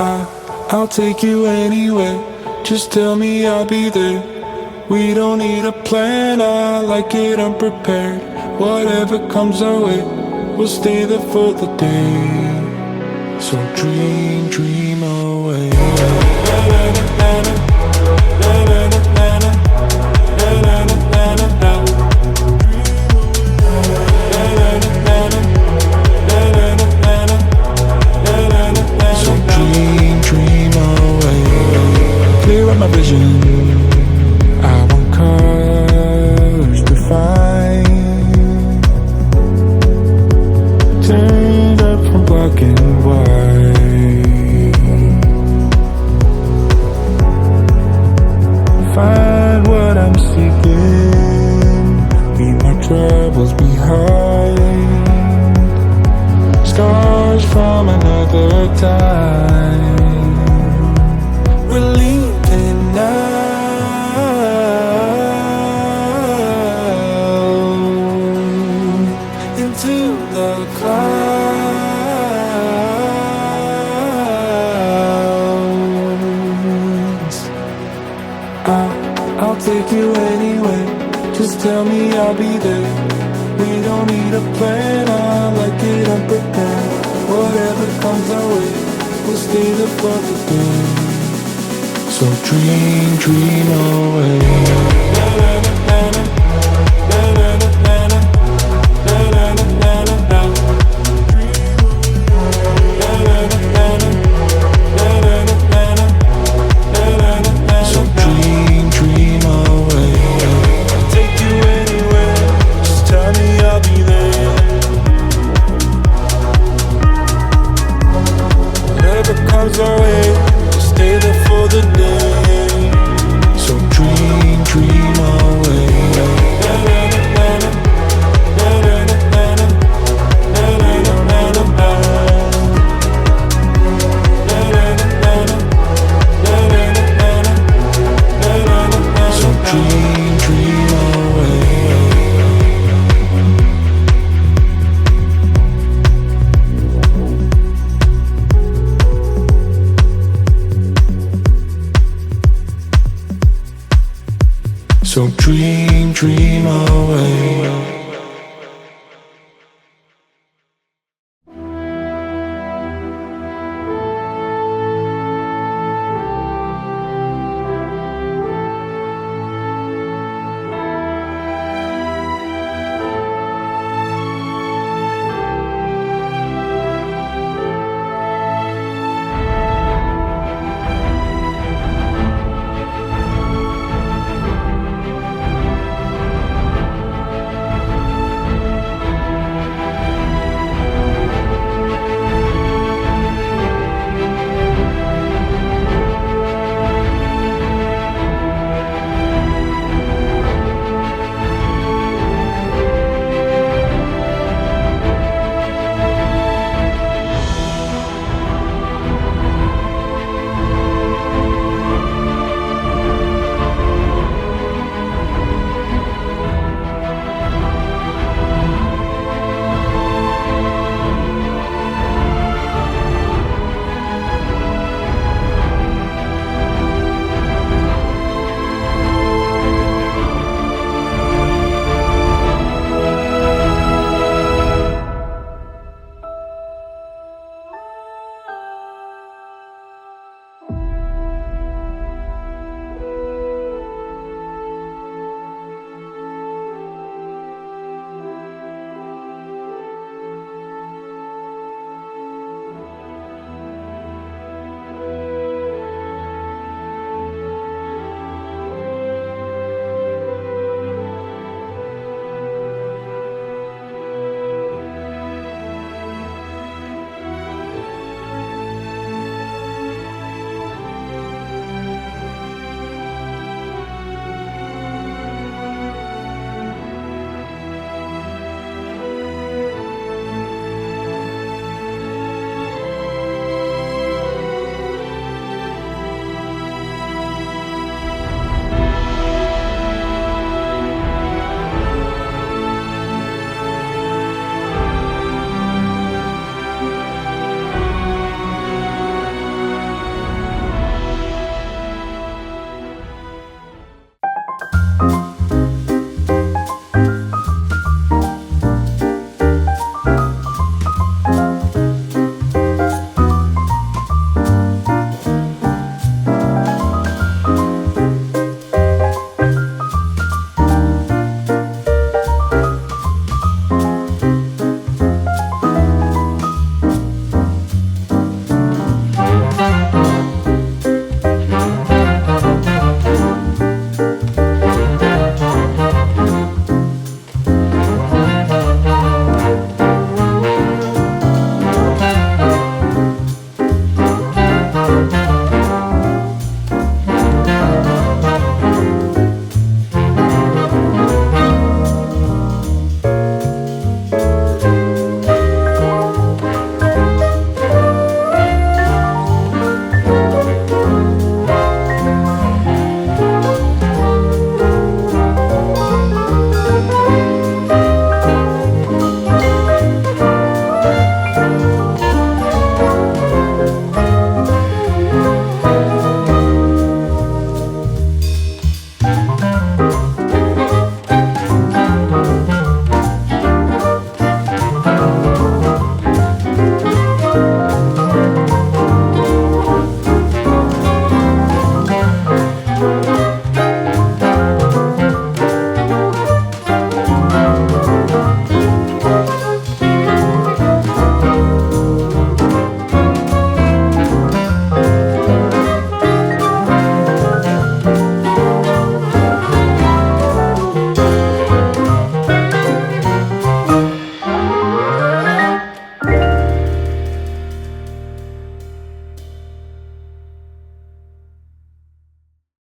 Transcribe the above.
I'll take you anywhere. Just tell me I'll be there. We don't need a plan, I like it unprepared. Whatever comes our way, we'll stay there for the day. So dream, dream away. So dream, dream away. Clear up my vision. I want colors to find. Turned up from black and white. Find what I'm seeking. Leave my troubles behind. Scars from another time. We're leaving now into the clouds. I'll take you anywhere. Just tell me I'll be there. We don't need a plan, I like it unprepared. Whatever comes our way, we'll stay there for the day. So dream, dream away. So dream, dream away.